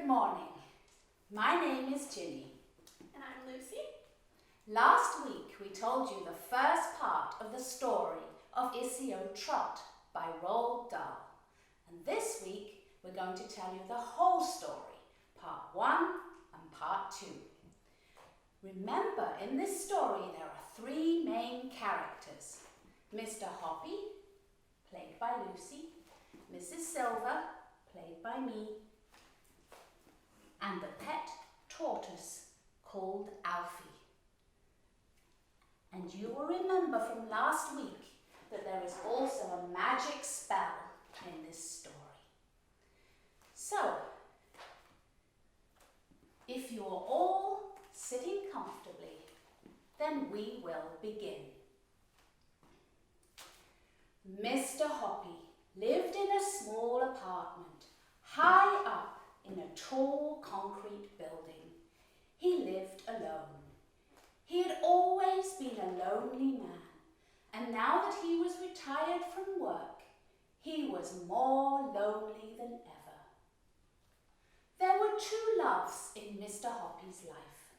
Good morning. My name is Ginny. And I'm Lucy. Last week we told you the first part of the story of Esio Trot by Roald Dahl. And this week we're going to tell you the whole story, part 1 and part 2. Remember, in this story there are 3 main characters. Mr. Hoppy, played by Lucy, Mrs. Silver, played by me, and the pet tortoise called Alfie. And you will remember from last week that there is also a magic spell in this story. So, if you're all sitting comfortably, then we will begin. Mr. Hoppy lived in a small apartment, high up in a tall concrete building. He lived alone. He had always been a lonely man, and now that he was retired from work, he was more lonely than ever. There were 2 loves in Mr. Hoppy's life.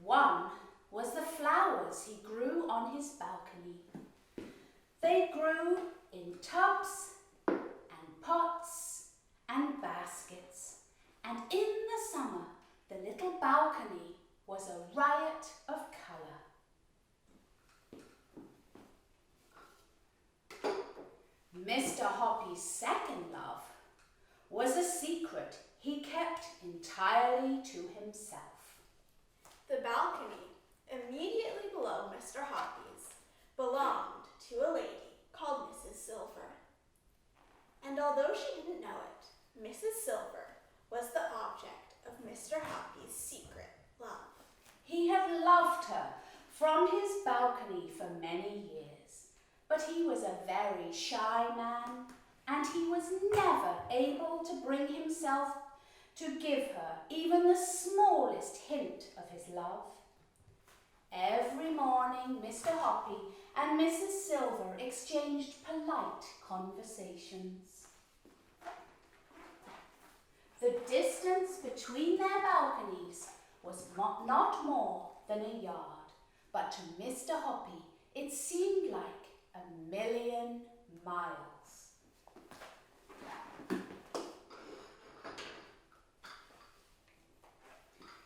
One was the flowers he grew on his balcony. They grew in tubs and pots and baskets, and in the summer the little balcony was a riot of colour. Mr. Hoppy's second love was a secret he kept entirely to himself. The balcony, immediately below Mr. Hoppy's, belonged to a lady called Mrs. Silver. And although she didn't know it, Mrs. Silver was the object of Mr. Hoppy's secret love. He had loved her from his balcony for many years, but he was a very shy man, and he was never able to bring himself to give her even the smallest hint of his love. Every morning, Mr. Hoppy and Mrs. Silver exchanged polite conversations. The distance between their balconies was not more than a yard, but to Mr. Hoppy it seemed like 1,000,000 miles.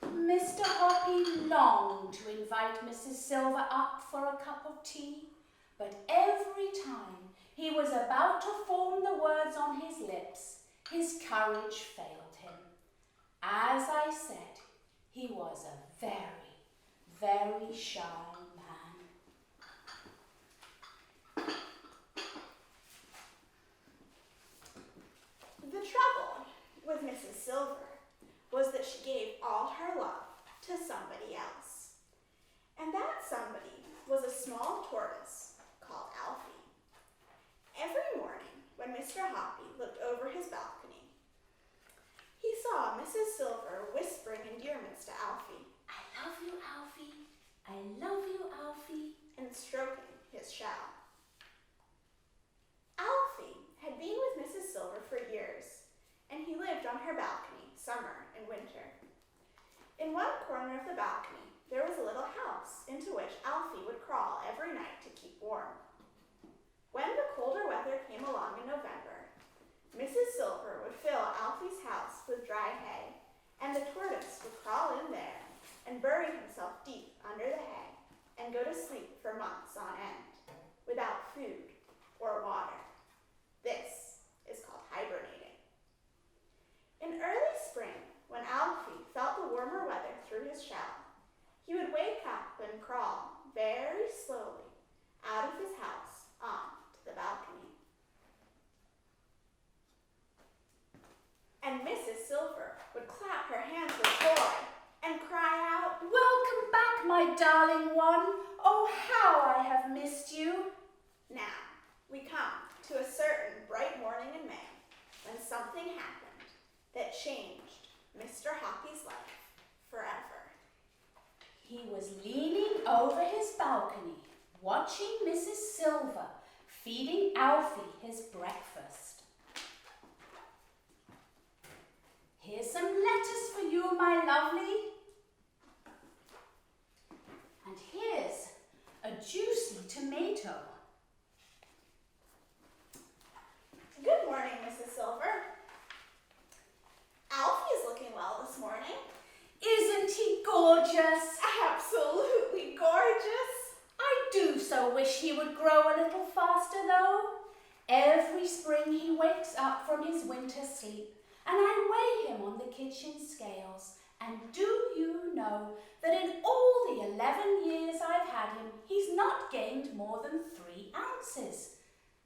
Mr. Hoppy longed to invite Mrs. Silver up for a cup of tea, but every time he was about to form the words on his lips, his courage failed him. As I said, he was a very, very shy man. The trouble with Mrs. Silver was that she gave all her love to somebody else. And that somebody was a small tortoise called Alfie. Every morning when Mr. Hoppy looked over his balcony, he saw Mrs. Silver whispering endearments to Alfie. I love you, Alfie. I love you, Alfie. And stroking his shell. Alfie had been with Mrs. Silver for years, and he lived on her balcony summer and winter. In one corner of the balcony, there was a little house into which Alfie would crawl every night to keep warm. When the colder weather came along in November, Mrs. Silver would fill Alfie's house with dry hay, and the tortoise would crawl in there and bury himself deep under the hay and go to sleep for months on end, without food or water. This is called hibernating. In early spring, when Alfie felt the warmer weather through his shell, he would wake up and crawl very slowly out of his house onto the balcony. And Mrs. Silver would clap her hands with joy and cry out, Welcome back, my darling one. Oh, how I have missed you. Now, we come to a certain bright morning in May when something happened that changed Mr. Hoppy's life forever. He was leaning over his balcony, watching Mrs. Silver feeding Alfie his breakfast. Here's some lettuce my lovely. And here's a juicy tomato. Good morning, Mrs. Silver. Alfie is looking well this morning. Isn't he gorgeous? Absolutely gorgeous. I do so wish he would grow a little faster though. Every spring he wakes up from his winter sleep and I weigh him on the kitchen scales. And do you know that in all the 11 years I've had him, he's not gained more than 3 ounces.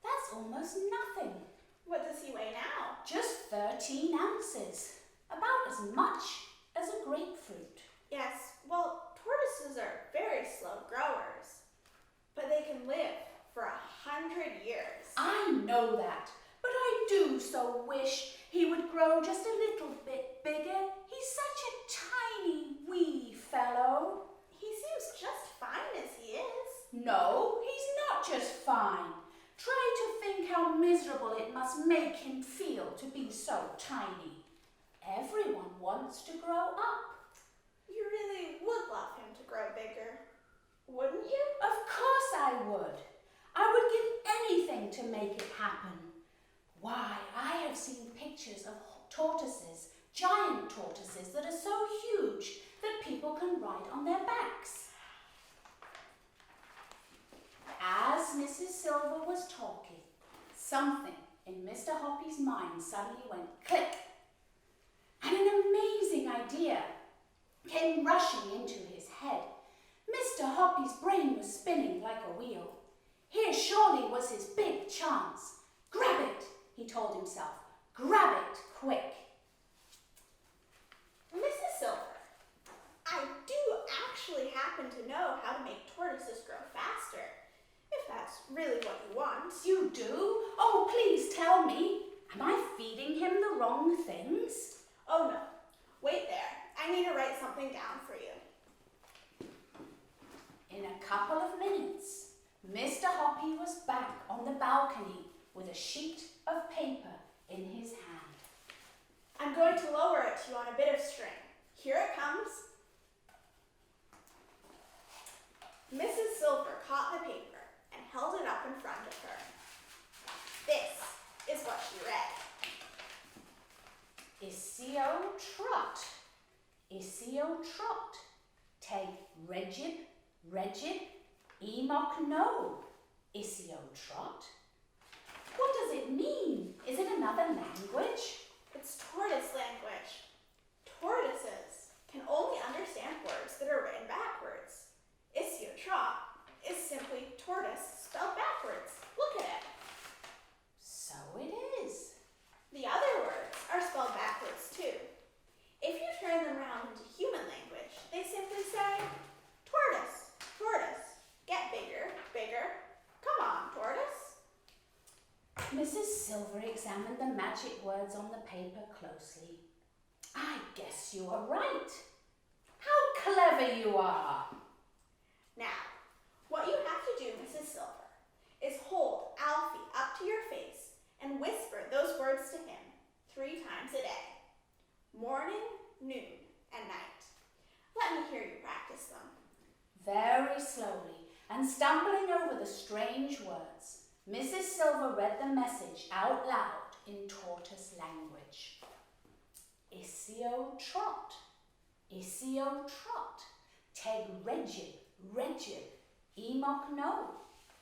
That's almost nothing. What does he weigh now? Just 13 ounces. About as much as a grapefruit. Yes, well, tortoises are very slow growers, but they can live for 100 years. I know that, but I do so wish he would grow just a little bit bigger. He's such a tiny, wee fellow. He seems just fine as he is. No, he's not just fine. Try to think how miserable it must make him feel to be so tiny. Everyone wants to grow up. You really would love him to grow bigger, wouldn't you? Of course I would. I would give anything to make it happen. Why, I have seen pictures of tortoises, giant tortoises that are so huge that people can ride on their backs. As Mrs. Silver was talking, something in Mr. Hoppy's mind suddenly went click, and an amazing idea came rushing into his head. Mr. Hoppy's brain was spinning like a wheel. Here surely was his big chance. Grab it, he told himself. Grab it quick. Mrs. Silver, I do actually happen to know how to make tortoises grow faster, if that's really what you want. You do? Oh, please tell me. Am I feeding him the wrong things? Oh no, wait there. I need to write something down for you. In a couple of minutes, Mr. Hoppy was back on the balcony with a sheet of paper in his hand. I'm going to lower it to you on a bit of string. Here it comes. Mrs. Silver caught the paper and held it up in front of her. This is what she read. Esio Trot, Esio Trot, Teg Regib, Emoch no, Esio Trot. What does it mean? Is it another language? It's tortoise language. Tortoises can only understand words that are written backwards. Esio Trot is simply tortoise spelled backwards. Look at it. So it is. The other words are spelled backwards too. If you turn them around into human language, they simply say, tortoise, tortoise, get bigger, bigger. Come on, tortoise. Mrs. Silver examined the magic words on the paper closely. I guess you are right. How clever you are. Now, what you have to do, Mrs. Silver, is hold Alfie up to your face and whisper those words to him 3 times a day. Morning, noon, and night. Let me hear you practice them. Very slowly and stumbling over the strange words, Mrs. Silver read the message out loud in tortoise language. Esio Trot, Esio Trot, Teg Regib, Emoch no,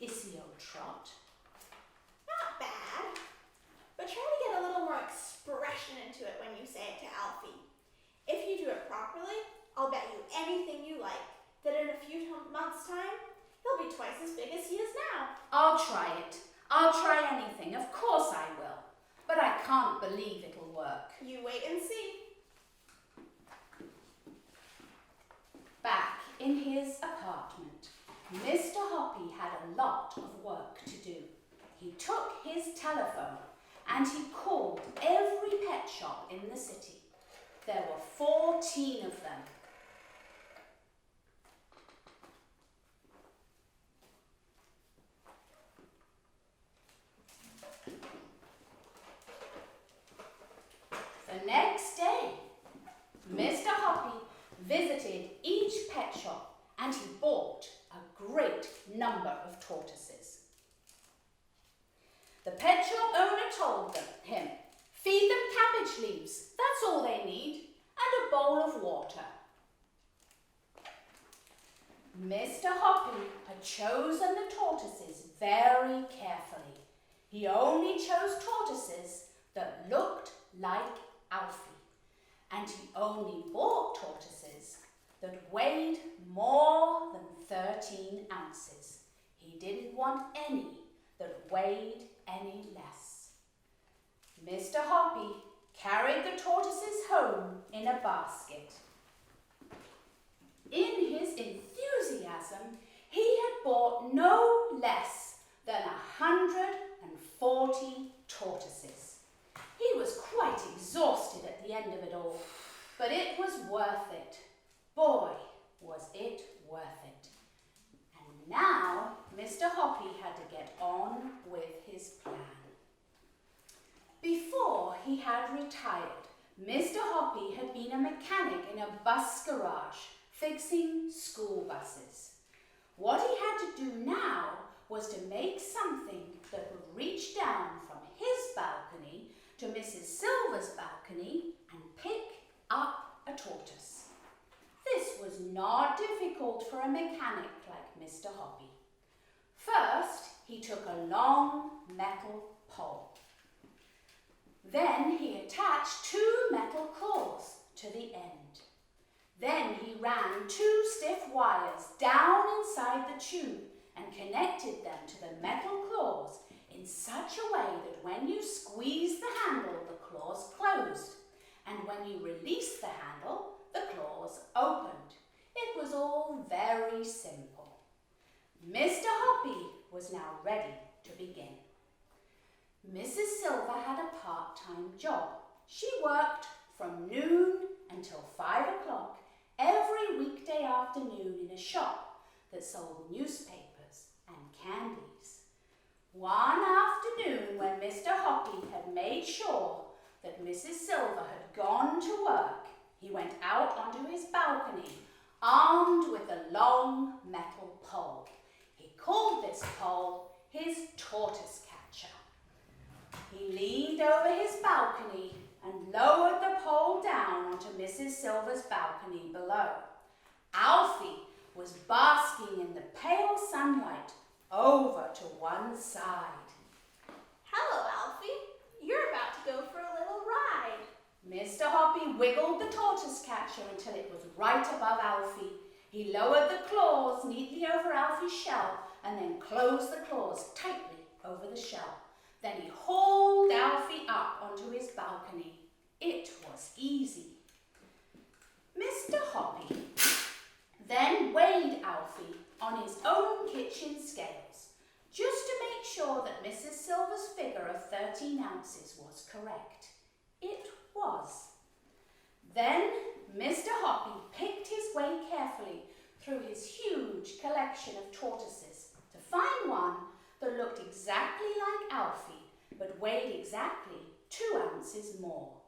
Esio Trot. Not bad, but try to get a little more expression into it when you say it to Alfie. If you do it properly, I'll bet you anything you like that in a few months' time, he'll be twice as big as he is now. I'll try it. I'll try anything. Of course I will. But I can't believe it'll work. You wait and see. Back in his apartment, Mr. Hoppy had a lot of work to do. He took his telephone and he called every pet shop in the city. There were 14 of them. The next day, Mr. visited each pet shop, and he bought a great number of tortoises. The pet shop owner told him, "Feed them cabbage leaves, that's all they need, and a bowl of water." Mr. Hoppy had chosen the tortoises very carefully. He only chose tortoises that looked like Alfie, and he only bought tortoises that weighed more than 13 ounces. He didn't want any that weighed any less. Mr. Hoppy carried the tortoises home in a basket. In his enthusiasm, he had bought no less than 140 tortoises. He was quite exhausted at the end of it all, but it was worth it. Boy, was it worth it. And now Mr. Hoppy had to get on with his plan. Before he had retired, Mr. Hoppy had been a mechanic in a bus garage, fixing school buses. What he had to do now was to make something that would reach down from his balcony to Mrs. Silver's balcony and pick up a tortoise. This was not difficult for a mechanic like Mr. Hoppy. First, he took a long metal pole. Then he attached 2 metal claws to the end. Then he ran 2 stiff wires down inside the tube and connected them to the metal claws in such a way that when you squeezed the handle, the claws closed, and when you released the handle, the claws opened. It was all very simple. Mr. Hoppy was now ready to begin. Mrs. Silver had a part-time job. She worked from noon until 5 o'clock every weekday afternoon in a shop that sold newspapers and candies. One afternoon, when Mr. Hoppy had made sure that Mrs. Silver had gone to work, he went out onto his balcony, armed with a long metal pole. He called this pole his tortoise catcher. He leaned over his balcony and lowered the pole down onto Mrs. Silver's balcony below. Alfie was basking in the pale sunlight over to one side. "Hello, Alfie. You're about to go for a little ride." Mr. Hoppy wiggled the tortoise catcher until it was right above Alfie. He lowered the claws neatly over Alfie's shell and then closed the claws tightly over the shell. Then he hauled Alfie up onto his balcony. It was easy. Mr. Hoppy then weighed Alfie on his own kitchen scales, just to make sure that Mrs. Silver's figure of 13 ounces was correct. It was. Then Mr. Hoppy picked his way carefully through his huge collection of tortoises to find one that looked exactly like Alfie, but weighed exactly 2 ounces more.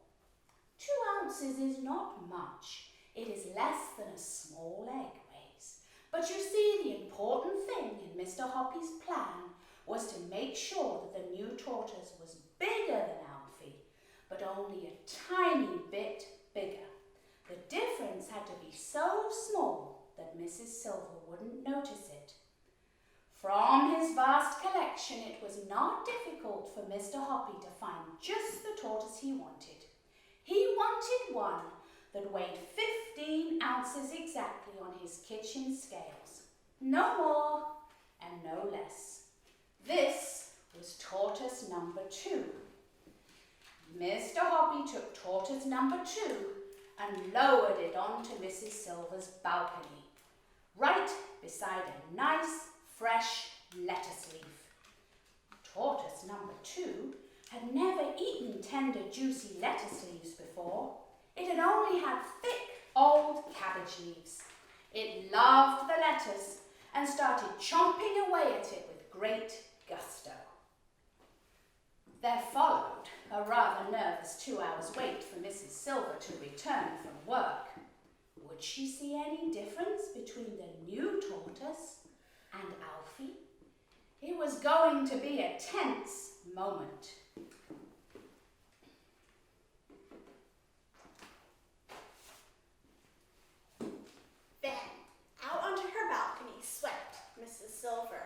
2 ounces is not much. It is less than a small egg weighs. But you see, the important thing in Mr. Hoppy's plan was to make sure that the new tortoise was bigger than Alfie, but only a tiny bit bigger. The difference had to be so small that Mrs. Silver wouldn't notice it. From his vast collection, it was not difficult for Mr. Hoppy to find just the tortoise he wanted. He wanted one that weighed 15 ounces exactly on his kitchen scales. No more and no less. This was tortoise number 2. Mr. Hoppy took tortoise number 2 and lowered it onto Mrs. Silver's balcony, right beside a nice, fresh lettuce leaf. Tortoise number 2 had never eaten tender, juicy lettuce leaves before. It had only had thick, old cabbage leaves. It loved the lettuce and started chomping away at it with great gusto. There followed a rather nervous 2 hours wait for Mrs. Silver to return from work. Would she see any difference between the new tortoise and Alfie? It was going to be a tense moment. Then, out onto her balcony swept Mrs. Silver.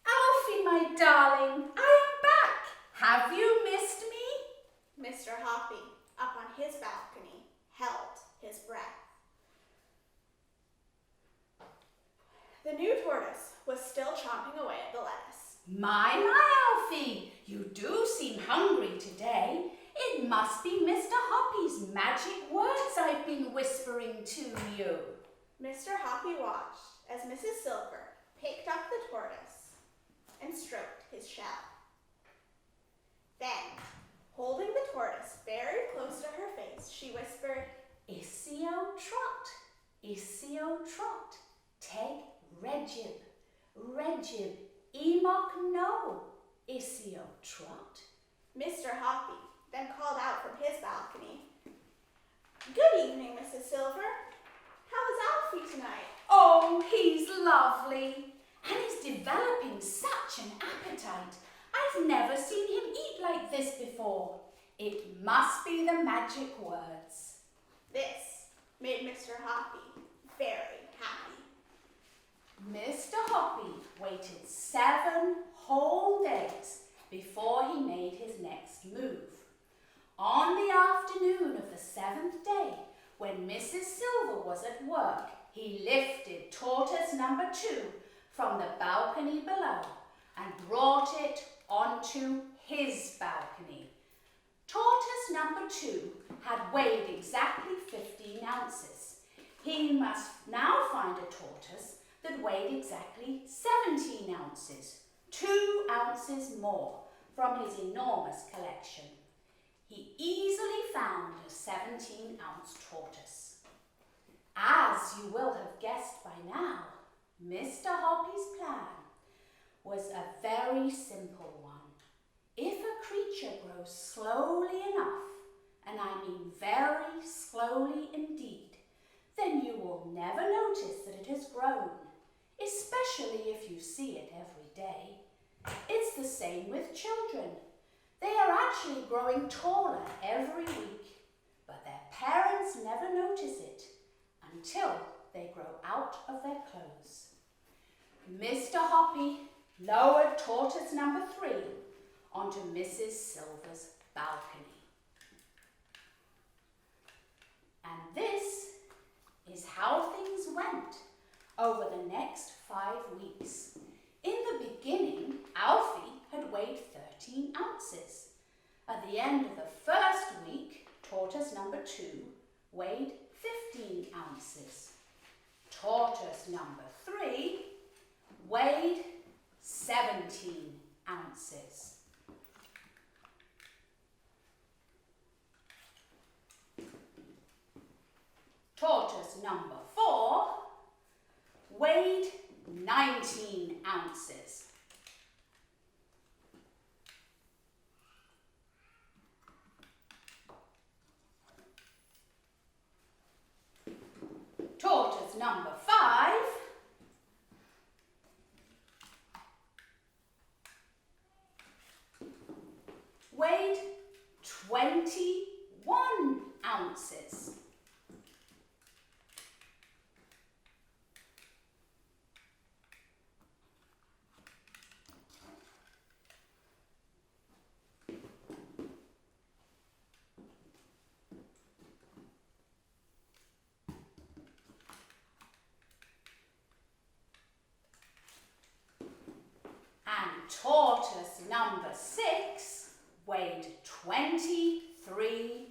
Alfie, my darling, I am back. Have you missed me? Mr. Hoppy, up on his balcony, held his breath. The new tortoise was still chomping away at the lettuce. My, Alfie, you do seem hungry today. It must be Mr. Hoppy's magic words I've been whispering to you. Mr. Hoppy watched as Mrs. Silver picked up the tortoise and stroked his shell. Then, holding the tortoise very close to her face, she whispered, Esio Trot, Esio Trot, take Regib, Emoch no, Esio Trot. Mr. Hoppy then called out from his balcony, Good evening, Mrs. Silver. How is Alfie tonight? Oh, he's lovely, and he's developing such an appetite. I've never seen him eat like this before. It must be the magic words. This made Mr. Hoppy very happy. Mr. Hoppy waited 7 whole days before he made his next move. On the afternoon of the 7th day, when Mrs. Silver was at work, he lifted tortoise number 2 from the balcony below and brought it onto his balcony. Tortoise number 2 had weighed exactly 15 ounces. He must now find a tortoise that weighed exactly 17 ounces, 2 ounces more from his enormous collection. He easily found a 17-ounce tortoise. As you will have guessed by now, Mr. Hoppy's plan was a very simple one. If a creature grows slowly enough, and I mean very slowly indeed, then you will never notice that it has grown, especially if you see it every day. It's the same with children. They are actually growing taller every week, but their parents never notice it until they grow out of their clothes. Mr. Hoppy lowered tortoise number 3 onto Mrs. Silver's balcony. And this is how things went over the next 5 weeks. In the beginning, Alfie had weighed 13 ounces. At the end of the first week, tortoise number 2 weighed 15 ounces. Tortoise number 3 weighed 17 ounces. Tortoise number 4 weighed 19 ounces. Tortoise number 5 weighed 21 ounces. And tortoise number 6 weighed 23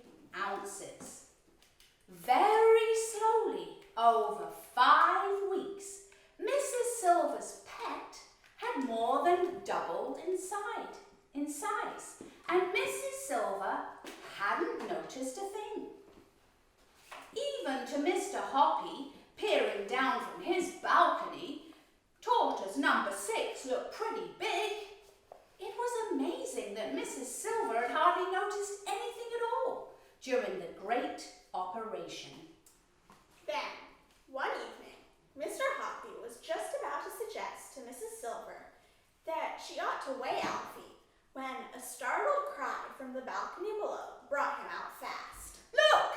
ounces. Very slowly, over 5 weeks, Mrs. Silver's pet had more than doubled in size, and Mrs. Silver hadn't noticed a thing. Even to Mr. Hoppy, peering down from his balcony, tortoise number 6 looked pretty big. It was amazing that Mrs. Silver had hardly noticed anything at all during the great operation. Then, one evening, Mr. Hoppy was just about to suggest to Mrs. Silver that she ought to weigh Alfie when a startled cry from the balcony below brought him out fast. Look!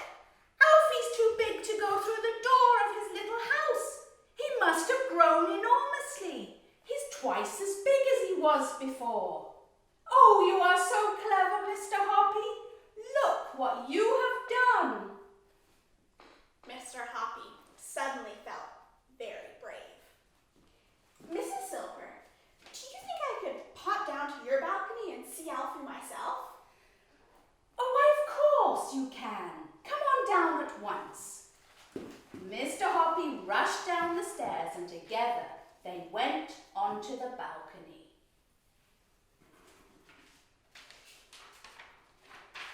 Alfie's too big to go through the door of his little house. He must have grown enormously. He's twice as big as he was before. Oh, you are so clever, Mr. Hoppy. Look what you have done. Mr. Hoppy suddenly felt very brave. Mrs. Silver, do you think I could pop down to your balcony and see Alfie myself? Oh, why, of course you can. Come on down at once. Mr. Hoppy rushed down the stairs and together they went onto the balcony.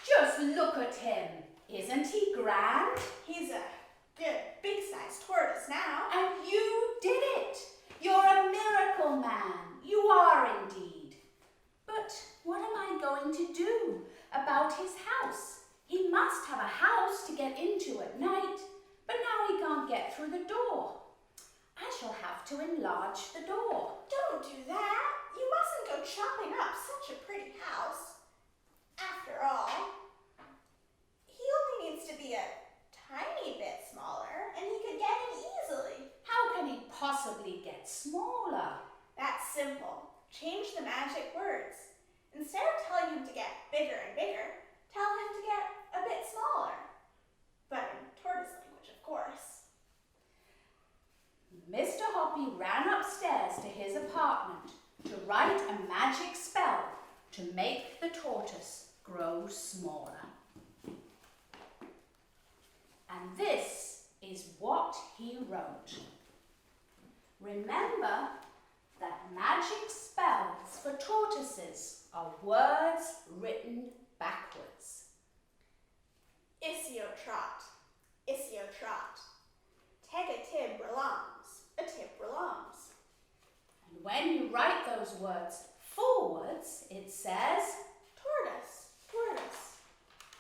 Just look at him. Isn't he grand? He's a good big-sized tortoise now. And you did it. You're a miracle man. You are indeed. But what am I going to do about his house? He must have a house to get into at night, but now he can't get through the door. I shall have to enlarge the door. Don't do that. You mustn't go chopping up such a pretty house. After all, he only needs to be a tiny bit smaller, and he could get in easily. How can he possibly get smaller? That's simple. Change the magic words. Instead of telling him to get bigger and bigger, tell him to get a bit smaller. But in tortoise language, of course. Mr. Hoppy ran upstairs to his apartment to write a magic spell to make the tortoise grow smaller. And this is what he wrote. Remember that magic spells for tortoises are words written backwards. Esio Trot, Esio Trot. Take a tib belongs, a tib belongs. And when you write those words forwards, it says, tortoise, tortoise.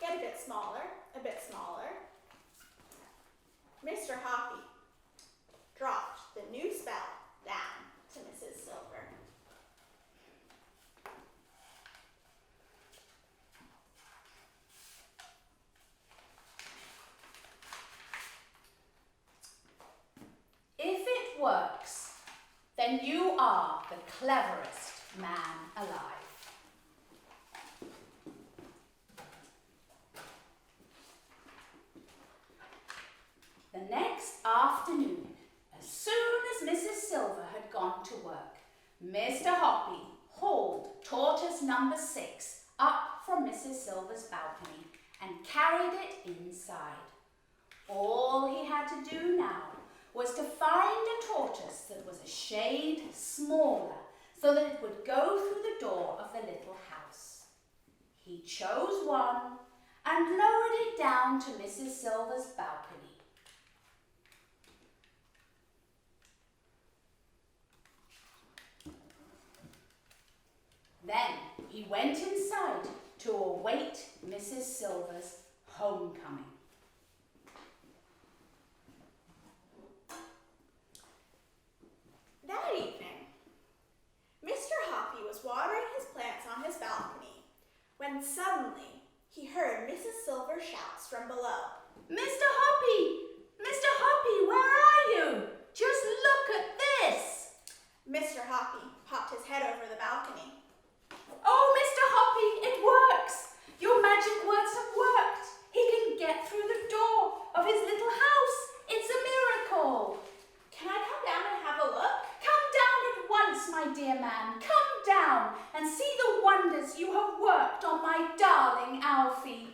Get a bit smaller, a bit smaller. Mr. Hoppy dropped the new spell down to Mrs. Silver. If it works, then you are the cleverest man alive. The next afternoon, as soon as Mrs. Silver had gone to work, Mr. Hoppy hauled tortoise number 6 up from Mrs. Silver's balcony and carried it inside. All he had to do now was to find a tortoise that was a shade smaller so that it would go through the door of the little house. He chose one and lowered it down to Mrs. Silver's balcony. Then he went inside to await Mrs. Silver's homecoming. That evening, Mr. Hoppy was watering his plants on his balcony when suddenly he heard Mrs. Silver shouts from below. Mr. Hoppy! Mr. Hoppy, where are you? Just look at this! Mr. Hoppy popped his head over the balcony. Oh, Mr. Hoppy, it works! Your magic words have worked. He can get through the door of his little house. It's a miracle. Can I come down and have a look? Come down at once, my dear man. Come down and see the wonders you have worked on my darling Alfie.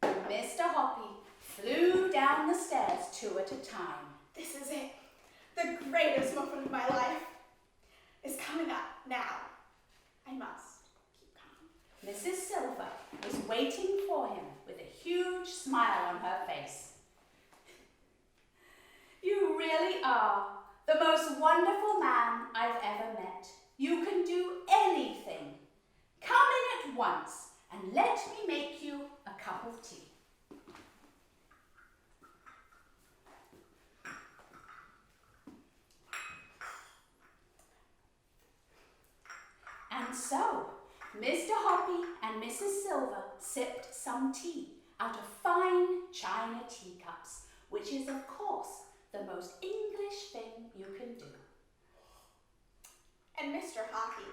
Mr. Hoppy flew down the stairs 2 at a time. This is it. The greatest moment of my life is coming up now. I must keep calm. Mrs. Silver was waiting for him with a huge smile on her face. You really are the most wonderful man I've ever met. You can do anything. Come in at once and let me make you a cup of tea. Mrs. Silver sipped some tea out of fine china teacups, which is, of course, the most English thing you can do. And Mr. Hoppy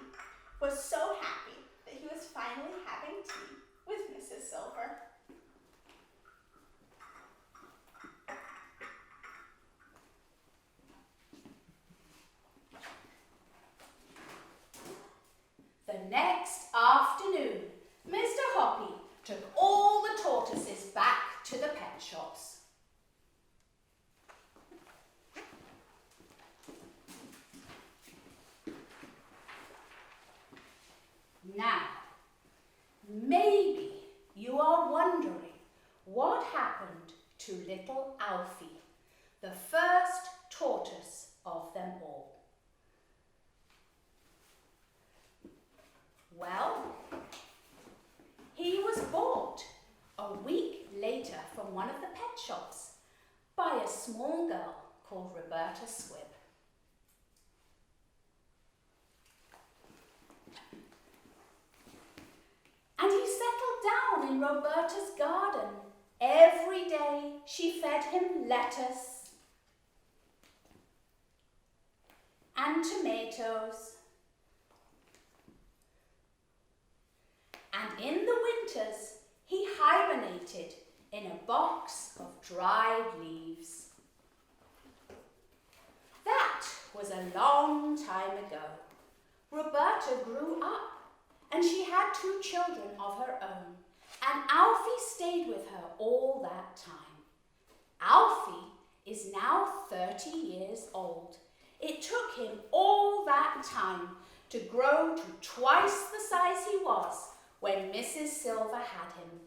was so happy that he was finally having tea with Mrs. Silver. The next afternoon, Mr. Hoppy took all the tortoises back to the pet shops. Now, maybe you are wondering what happened to little Alfie, the first tortoise of them all. Well, he was bought a week later from one of the pet shops by a small girl called Roberta Squibb. And he settled down in Roberta's garden. Every day she fed him lettuce and tomatoes. And in the winters, he hibernated in a box of dried leaves. That was a long time ago. Roberta grew up, and she had 2 children of her own, and Alfie stayed with her all that time. Alfie is now 30 years old. It took him all that time to grow to twice the size he was when Mrs. Silver had him,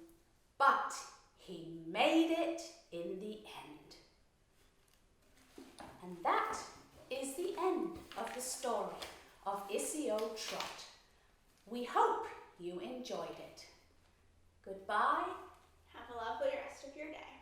but he made it in the end. And that is the end of the story of Esio Trot. We hope you enjoyed it. Goodbye. Have a lovely rest of your day.